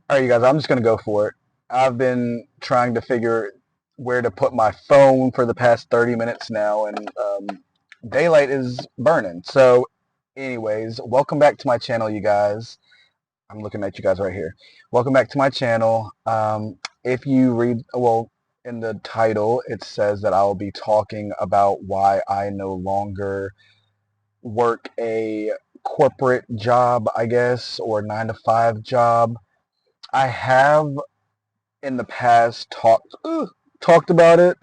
All right, you guys, I'm just going to go for it. I've been trying to figure where to put my phone for the past 30 minutes now, and daylight is burning. So, anyways, welcome back to my channel, you guys. I'm looking at you guys right here. Welcome back to my channel. If you read, well, in the title, it says that I'll be talking about why I no longer work a corporate job, I guess, or 9 to 5 job. I have in the past talked about it.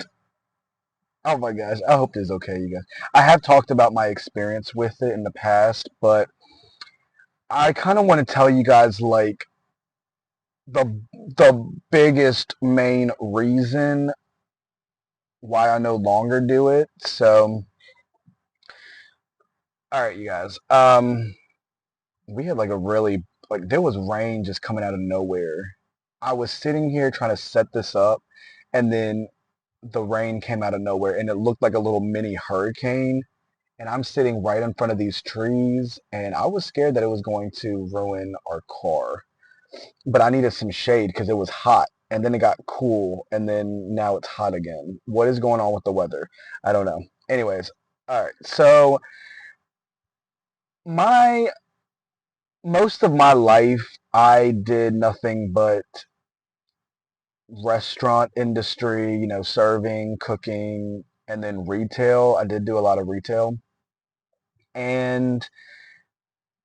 Oh my gosh, I hope this is okay, you guys. I have talked about my experience with it in the past, but I kind of want to tell you guys like the the biggest main reason why I no longer do it. So, all right, you guys. We had like a really like there was rain just coming out of nowhere. I was sitting here trying to set this up, and then the rain came out of nowhere and it looked like a little mini hurricane. And I'm sitting right in front of these trees, and I was scared that it was going to ruin our car. But I needed some shade because it was hot, and then it got cool, and then now it's hot again. What is going on with the weather? I don't know. Anyways, all right. So my most of my life, I did nothing but restaurant industry, serving, cooking, and then retail. I did do a lot of retail. And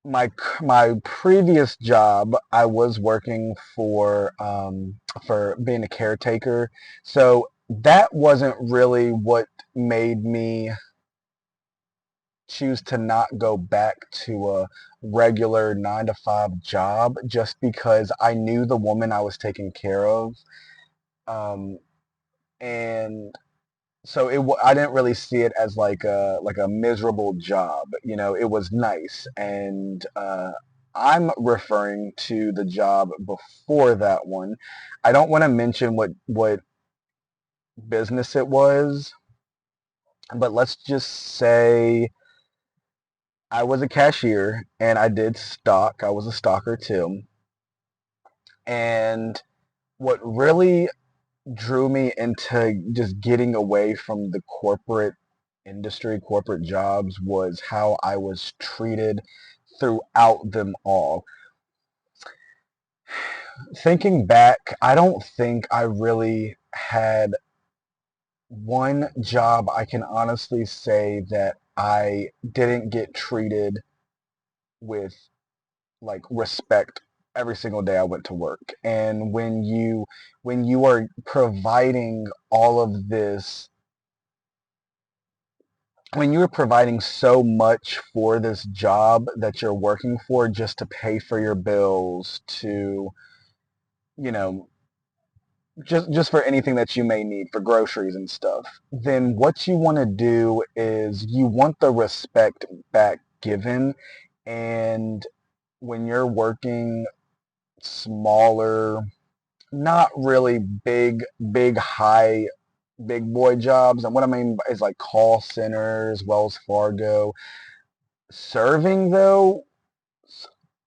my previous job, I was working for being a caretaker. So that wasn't really what made me choose to not go back to a regular 9 to 5 job, just because I knew the woman I was taking care of. Um, and so I didn't really see it as like a miserable job. It was nice, and I'm referring to the job before that one. I don't want to mention what business it was, but let's just say I was a cashier and I did stock. I was a stocker too. And what really drew me into just getting away from the corporate industry, corporate jobs, was how I was treated throughout them all. Thinking back, I don't think I really had one job I can honestly say that I didn't get treated with like respect every single day I went to work. And when you are providing all of this, when you're providing so much for this job that you're working for just to pay for your bills, to, you know, just for anything that you may need for groceries and stuff, then what you want to do is you want the respect back given. And when you're working smaller, not really big boy jobs, and what I mean is like call centers, Wells Fargo, serving though,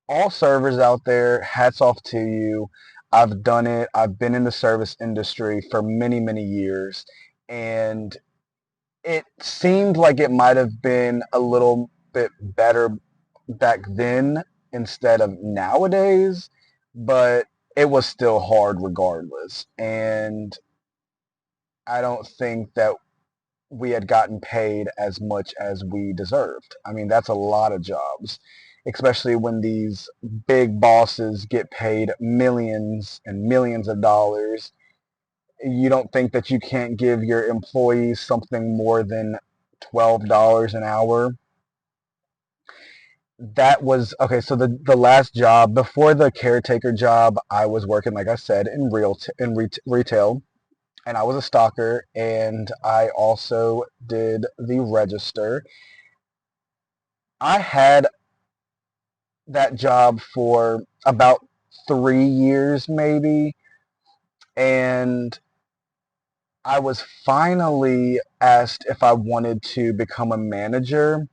all servers out there, hats off to you. I've done it. I've been in the service industry for many, many years, and it seemed like it might have been a little bit better back then instead of nowadays, but it was still hard regardless. And I don't think that we had gotten paid as much as we deserved. I mean, that's a lot of jobs, especially when these big bosses get paid millions and millions of dollars. You don't think that you can't give your employees something more than $12 an hour? That was okay. So the last job before the caretaker job, I was working, like I said, in retail, and I was a stalker, and I also did the register. I had that job for about 3 years, maybe, and I was finally asked if I wanted to become a manager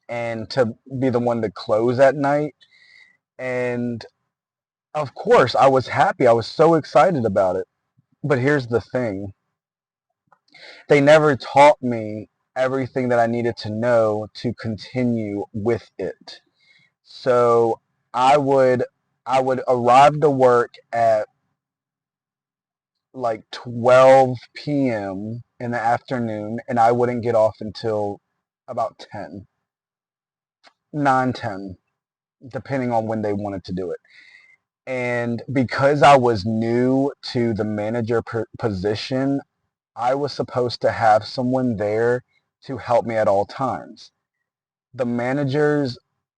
and to be the one to close at night. And Of course, I was happy. I was so excited about it. But here's the thing. They never taught me everything that I needed to know to continue with it. So I would I would arrive to work at like 12 p.m. in the afternoon, and I wouldn't get off until about 10, 9, 10, depending on when they wanted to do it. And because I was new to the manager position, I was supposed to have someone there to help me at all times. The managers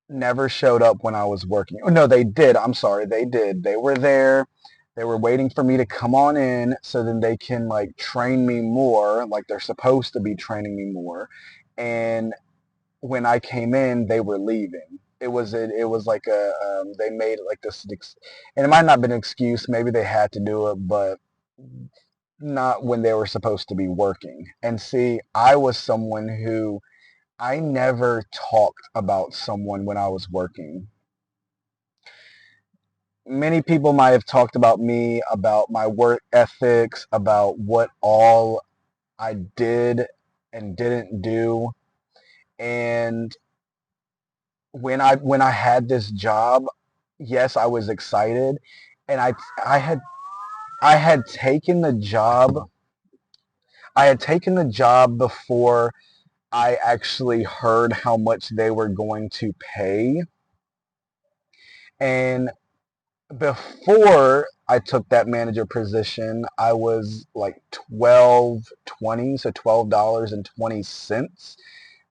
never showed up when I was working. Oh, no, they did. I'm sorry, they did. They were there. They were waiting for me to come on in so then they can like train me more, like they're supposed to be training me more. And when I came in, they were leaving. It was like they made like this, and it might not have been an excuse. Maybe they had to do it, but not when they were supposed to be working. And see, I was someone who I never talked about someone when I was working. Many people might have talked about me, about my work ethics, about what all I did and didn't do. And when I had this job, yes, I was excited, and I had I had taken the job. I had taken the job before I actually heard how much they were going to pay. And before I took that manager position, I was like 12.20, so $12.20.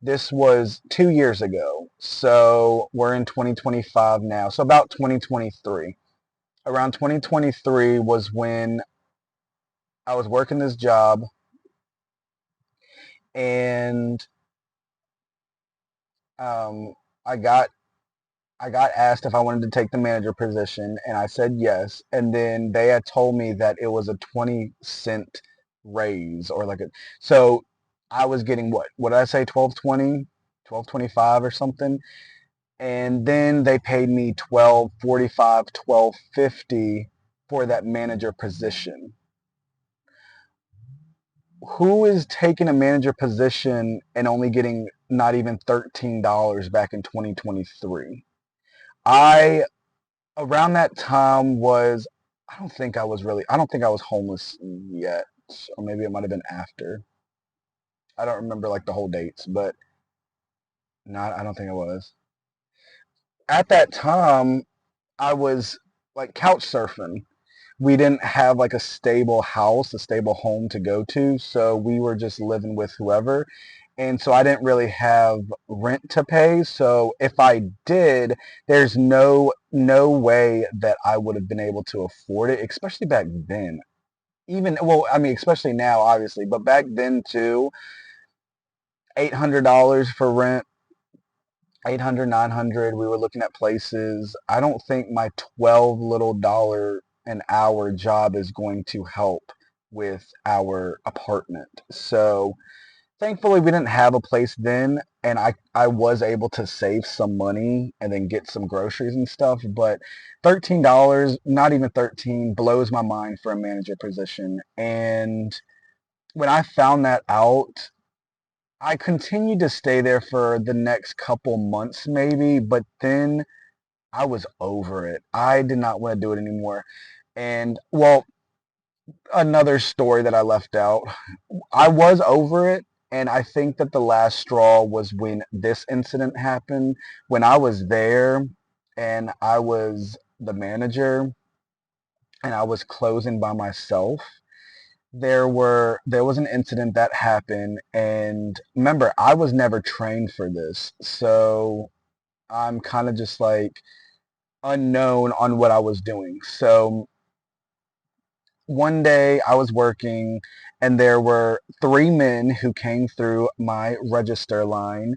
This was 2 years ago. So we're in 2025 now. So about 2023. Around 2023 was when I was working this job, and um, I got I got asked if I wanted to take the manager position, and I said yes. And then they had told me that it was a 20 cent raise, or like a, so I was getting what did I say, 12.20, 12.25 or something. And then they paid me 12.45, 12.50 for that manager position. Who is taking a manager position and only getting not even $13 back in 2023? I Around that time was, I don't think I was homeless yet, or maybe it might have been after. I don't remember like the whole dates, but not I don't think I was. At that time, I was like couch surfing. We didn't have like a stable house, a stable home to go to, so we were just living with whoever. And so I didn't really have rent to pay. So if I did, there's no way that I would have been able to afford it, especially back then. Even, well, I mean, especially now, obviously, but back then too, $800 for rent, 800, 900. We were looking at places. I don't think my 12 little dollar an hour job is going to help with our apartment. So thankfully we didn't have a place then, and I was able to save some money and then get some groceries and stuff. But $13, not even 13, blows my mind for a manager position. And when I found that out, I continued to stay there for the next couple months maybe, but then I was over it. I did not want to do it anymore. And well, another story that I left out, I was over it. And I think that the last straw was when this incident happened, when I was there and I was the manager and I was closing by myself. There was an incident that happened, and remember, I was never trained for this, so I'm kind of just like unknown on what I was doing. So one day I was working, and there were three men who came through my register line,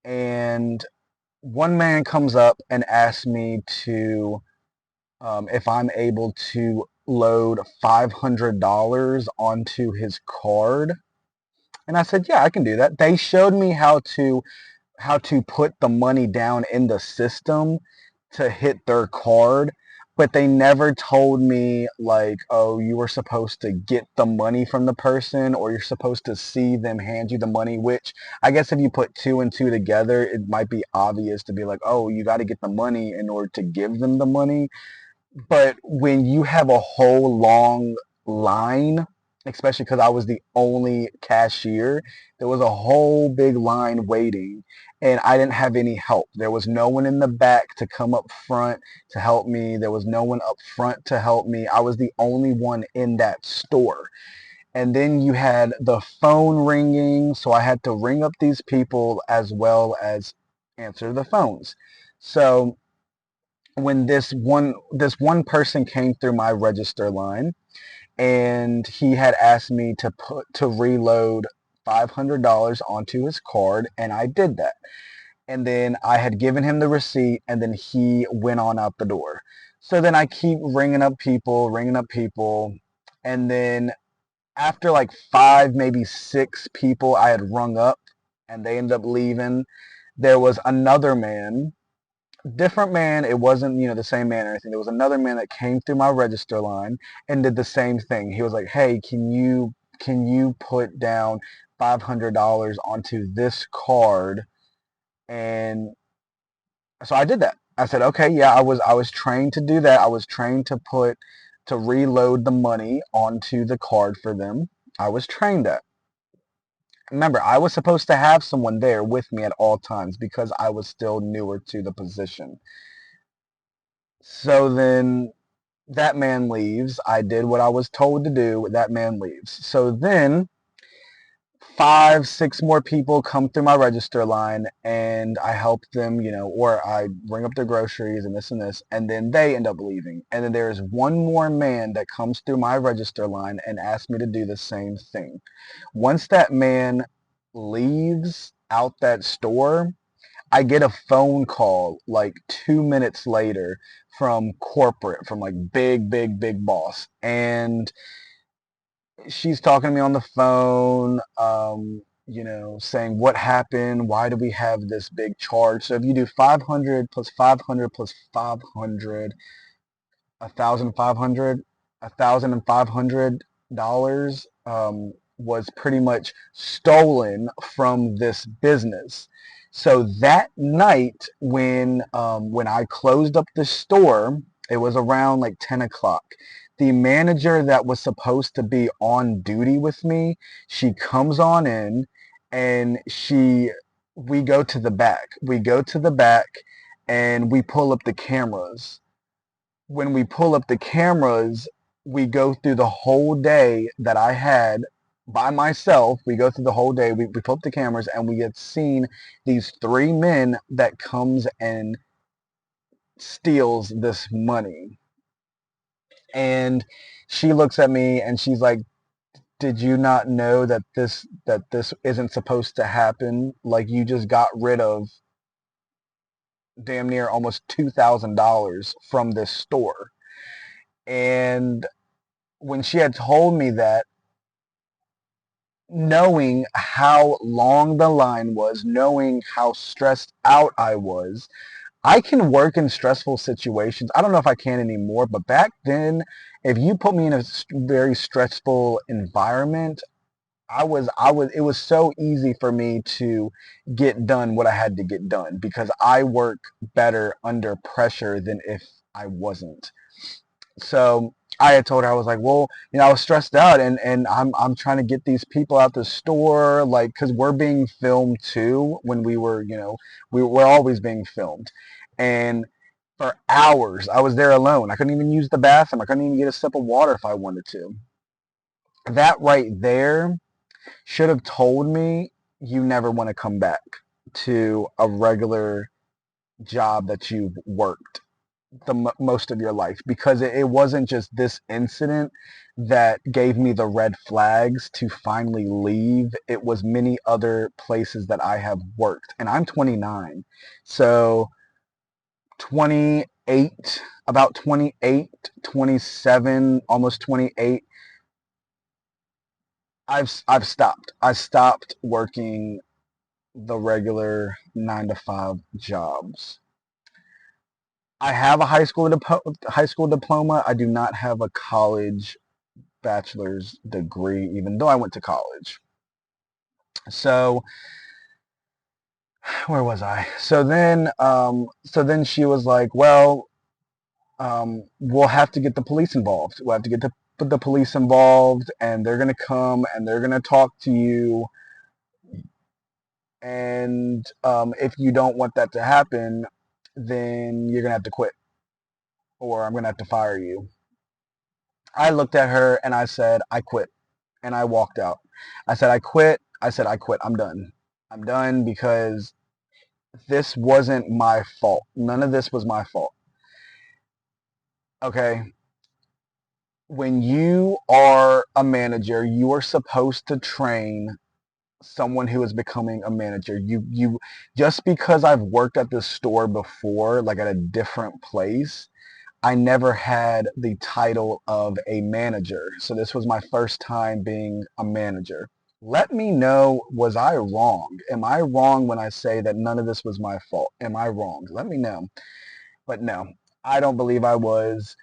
and one man comes up and asks me to if I'm able to load $500 onto his card. And I said, yeah, I can do that. They showed me how to put the money down in the system to hit their card. but they never told me like, oh, you were supposed to get the money from the person, or you're supposed to see them hand you the money, which I guess if you put two and two together, it might be obvious to be like, oh, you got to get the money in order to give them the money. But when you have a whole long line, especially because I was the only cashier, there was a whole big line waiting, and I didn't have any help. There was no one in the back to come up front to help me. There was no one up front to help me. I was the only one in that store. And then you had the phone ringing, so I had to ring up these people as well as answer the phones. So when this one person came through my register line, and he had asked me to reload $500 onto his card, and I did that. And then I had given him the receipt, and then he went on out the door. So then I keep ringing up people, and then after like five, maybe six people I had rung up, and they ended up leaving, there was another man, different man. It wasn't, the same man or anything. There was another man that came through my register line and did the same thing. He was like, "Hey, can you put down $500 onto this card?" And so I did that. I said, "Okay, yeah, I was trained to do that. I was trained to reload the money onto the card for them. I was trained that." Remember, I was supposed to have someone there with me at all times because I was still newer to the position. So then that man leaves. I did what I was told to do. That man leaves. So then five, six more people come through my register line, and I help them, or I bring up their groceries and this, and then they end up leaving. And then there's one more man that comes through my register line and asks me to do the same thing. Once that man leaves out that store, I get a phone call like 2 minutes later from corporate, from like big, big, big boss. And she's talking to me on the phone, saying what happened, why do we have this big charge? So if you do 500 plus 500 plus 500, 1,500, $1,500 was pretty much stolen from this business. So that night, when I closed up the store, it was around like 10 o'clock. The manager that was supposed to be on duty with me, she comes on in, and we go to the back. We go to the back, and we pull up the cameras. When we pull up the cameras, we go through the whole day that I had by myself. We go through the whole day. We pull up the cameras, and we get seen these three men that comes and steals this money. And she looks at me and she's like, "Did you not know that this isn't supposed to happen? Like, you just got rid of damn near almost $2,000 from this store." And when she had told me that, knowing how long the line was, knowing how stressed out I was, I can work in stressful situations. I don't know if I can anymore, but back then, if you put me in a very stressful environment, it was so easy for me to get done what I had to get done because I work better under pressure than if I wasn't. So I had told her, I was like, well, I was stressed out, and I'm trying to get these people out the store, like, because we're being filmed too. When we're always being filmed, and for hours I was there alone. I couldn't even use the bathroom. I couldn't even get a sip of water if I wanted to. That right there should have told me you never want to come back to a regular job that you've worked most of your life, because it wasn't just this incident that gave me the red flags to finally leave. It was many other places that I have worked, and I'm 29. So 28, about 28, 27, almost 28, I've stopped. I stopped working the regular 9 to 5 jobs. I have a high school diploma. I do not have a college bachelor's degree, even though I went to college. So where was I? So then she was like, "Well, we'll have to get the police involved. We'll have to get the police involved, and they're gonna come and they're gonna talk to you. And if you don't want that to happen, then you're gonna have to quit, or I'm gonna have to fire you." I looked at her and I said, "I quit," and I walked out. I said, "I quit." I said, "I quit. I'm done. I'm done because this wasn't my fault. None of this was my fault." Okay. When you are a manager, you are supposed to train someone who is becoming a manager. You just because I've worked at this store before, like at a different place, I never had the title of a manager. So this was my first time being a manager. Let me know, was I wrong? Am I wrong when I say that none of this was my fault? Am I wrong? Let me know. But no, I don't believe I was.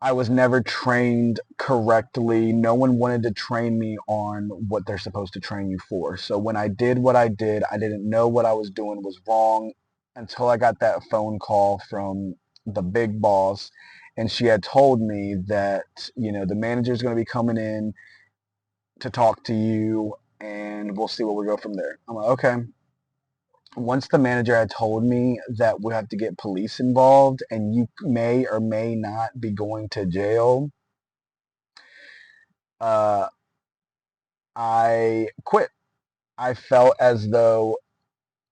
I was never trained correctly. No one wanted to train me on what they're supposed to train you for. So when I did what I did, I didn't know what I was doing was wrong until I got that phone call from the big boss. And she had told me that, the manager's going to be coming in to talk to you and we'll see where we go from there. I'm like, okay. Once the manager had told me that we have to get police involved and you may or may not be going to jail, uh, I quit. I felt as though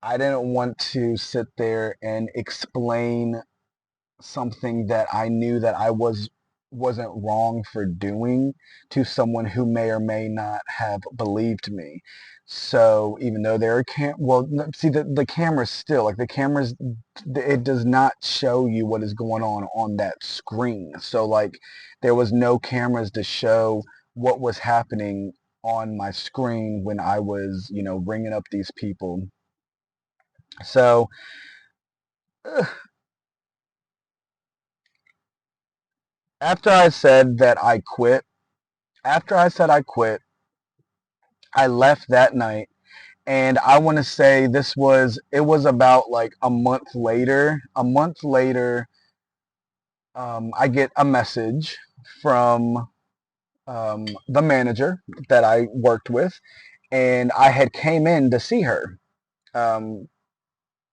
I didn't want to sit there and explain something that I knew that wasn't wrong for doing to someone who may or may not have believed me. So even though there are see the cameras still like the cameras, it does not show you what is going on that screen. So like there was no cameras to show what was happening on my screen when I was ringing up these people. So after I said that I quit, after I said I quit, I left that night. And I want to say it was about like a month later. A month later, I get a message from the manager that I worked with. And I had came in to see her um,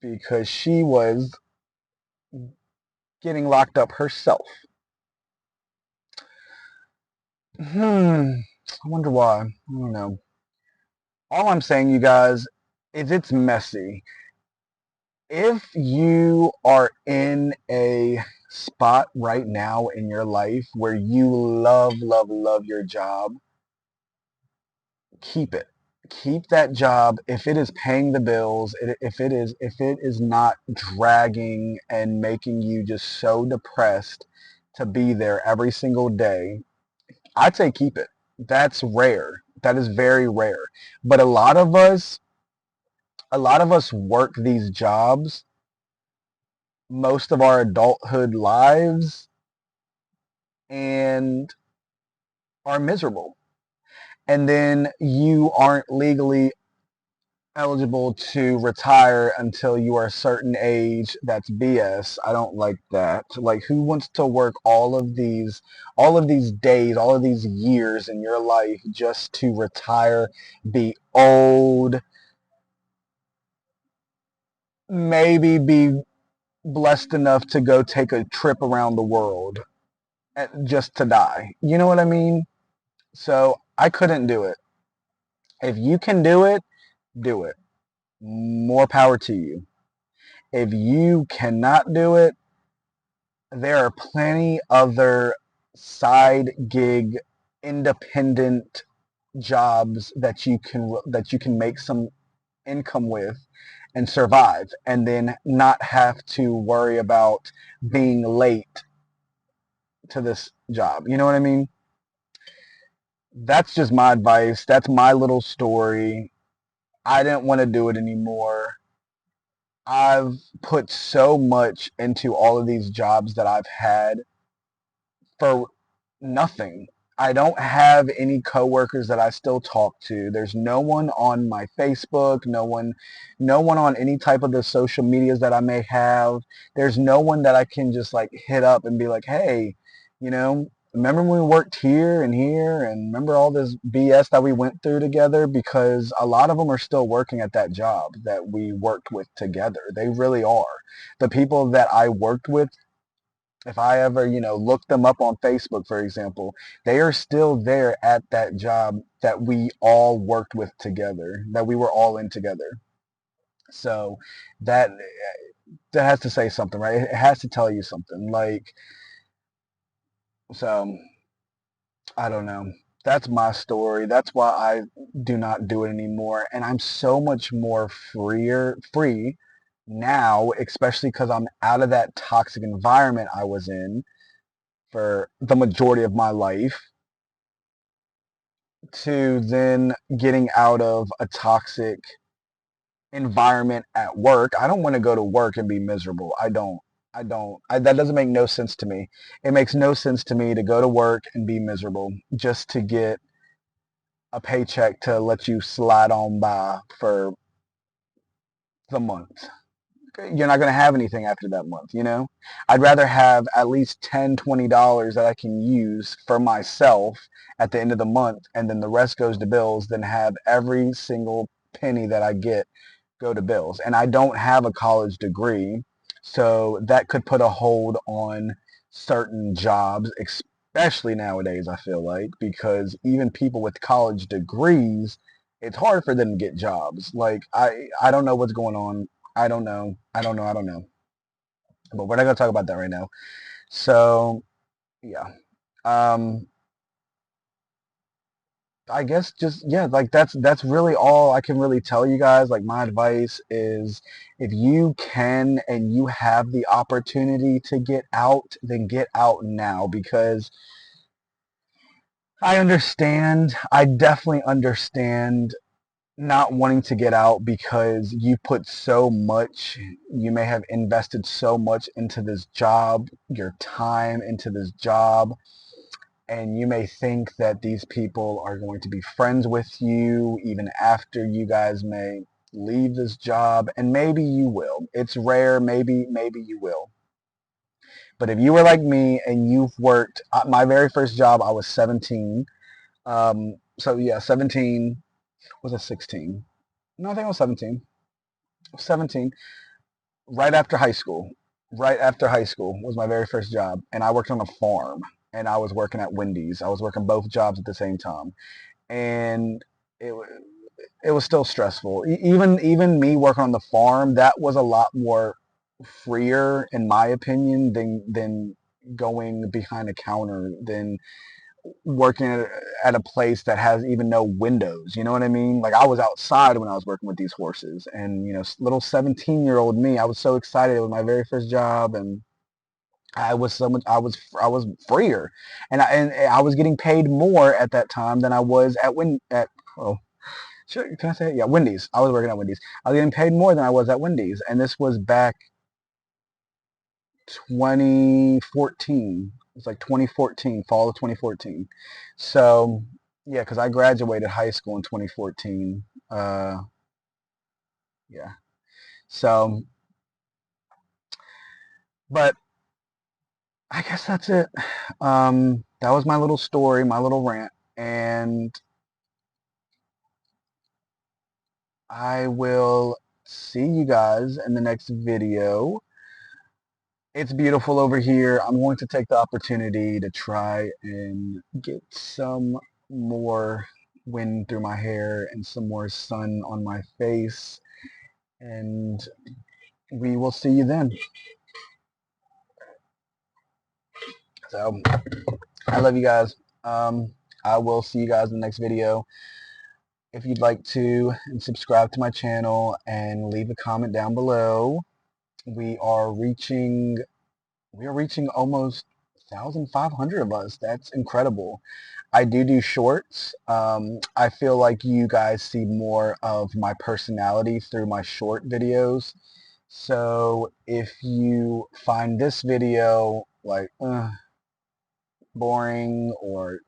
because she was getting locked up herself. I wonder why. I don't know. All I'm saying, you guys, is it's messy. If you are in a spot right now in your life where you love, love, love your job, keep it. Keep that job if it is paying the bills, if it is not dragging and making you just so depressed to be there every single day. I'd say keep it. That's rare. That is very rare. But a lot of us work these jobs most of our adulthood lives and are miserable. And then you aren't legally eligible to retire until you are a certain age. That's BS. I don't like that. Like who wants to work all of these days, all of these years in your life just to retire, be old, maybe be blessed enough to go take a trip around the world just to die. You know what I mean? So I couldn't do it. If you can do it, do it. More power to you. If you cannot do it, there are plenty other side gig, independent jobs that you can make some income with and survive, and then not have to worry about being late to this job. You know what I mean? That's just my advice. That's my little story. I didn't want to do it anymore. I've put so much into all of these jobs that I've had for nothing. I don't have any coworkers that I still talk to. There's no one on my Facebook, no one on any type of the social medias that I may have. There's no one that I can just like hit up and be like, "Hey, remember when we worked here and remember all this BS that we went through together?" Because a lot of them are still working at that job that we worked with together. They really are. The people that I worked with, if I ever, look them up on Facebook, for example, they are still there at that job that we all worked with together, that we were all in together. So that that has to say something, right? It has to tell you something. Like, so I don't know. That's my story. That's why I do not do it anymore, and I'm so much more free now, especially because I'm out of that toxic environment I was in for the majority of my life, to then getting out of a toxic environment at work. I don't want to go to work and be miserable. I don't. I don't. That doesn't make no sense to me. It makes no sense to me to go to work and be miserable just to get a paycheck to let you slide on by for the month. You're not going to have anything after that month. I'd rather have at least $10, $20 that I can use for myself at the end of the month, and then the rest goes to bills, than have every single penny that I get go to bills. And I don't have a college degree, so that could put a hold on certain jobs, especially nowadays, I feel like, because even people with college degrees, it's hard for them to get jobs. Like, I don't know what's going on. I don't know. I don't know. I don't know. But we're not going to talk about that right now. So, yeah. Um, I guess just, yeah, like that's really all I can really tell you guys. Like, my advice is, if you can and you have the opportunity to get out, then get out now, because I understand. I definitely understand not wanting to get out, because you put so much, you may have invested so much into this job, your time into this job, and you may think that these people are going to be friends with you even after you guys may leave this job, and maybe you will. It's rare, maybe you will. But if you were like me and you've worked, my very first job, I was 17. So yeah, 17, was it 16? No, I think I was 17. 17, right after high school. Right after high school was my very first job, and I worked on a farm, and I was working at Wendy's. I was working both jobs at the same time, and it it was still stressful. Even me working on the farm, that was a lot more freer, in my opinion, than going behind a counter, than working at a place that has even no windows. You know what I mean? Like, I was outside when I was working with these horses, and little 17-year-old me, I was so excited. It was my very first job, and I was so much. I was freer, and I was getting paid more at that time than I was at oh, sure, can I say it? Yeah, Wendy's. I was working at Wendy's. I was getting paid more than I was at Wendy's, and this was back 2014. It's like 2014, fall of 2014. So yeah, because I graduated high school in 2014. Yeah. So, but I guess that's it. That was my little story, my little rant, and I will see you guys in the next video. It's beautiful over here. I'm going to take the opportunity to try and get some more wind through my hair and some more sun on my face. And we will see you then. So I love you guys. I will see you guys in the next video. If you'd like to, subscribe to my channel and leave a comment down below. We are reaching almost 1,500 of us. That's incredible. I do shorts. I feel like you guys see more of my personality through my short videos. So if you find this video like boring, or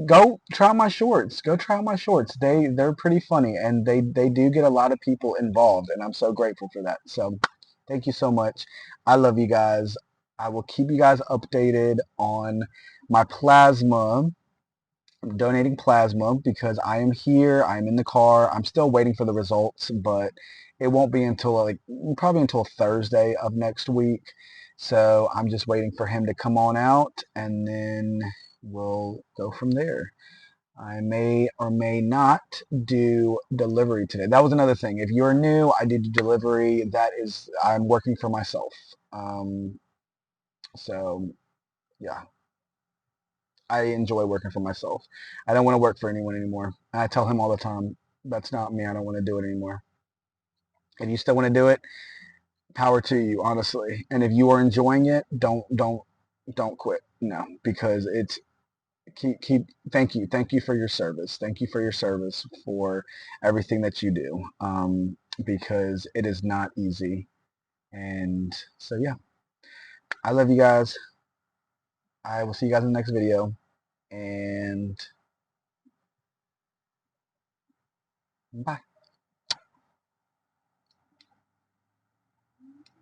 go try my shorts. Go try my shorts. They're pretty funny, and they do get a lot of people involved, and I'm so grateful for that. So thank you so much. I love you guys. I will keep you guys updated on my plasma. I'm donating plasma because I am here. I'm in the car. I'm still waiting for the results, but it won't be until probably until Thursday of next week. So I'm just waiting for him to come on out, and then we'll go from there. I may or may not do delivery today. That was another thing. If you're new, I did delivery. I'm working for myself. So yeah. I enjoy working for myself. I don't want to work for anyone anymore. And I tell him all the time, that's not me. I don't want to do it anymore. And you still want to do it? Power to you, honestly. And if you are enjoying it, don't quit. No, because it's keep. Thank you for your service. Thank you for your service for everything that you do. Because it is not easy. And so yeah, I love you guys. I will see you guys in the next video. And bye.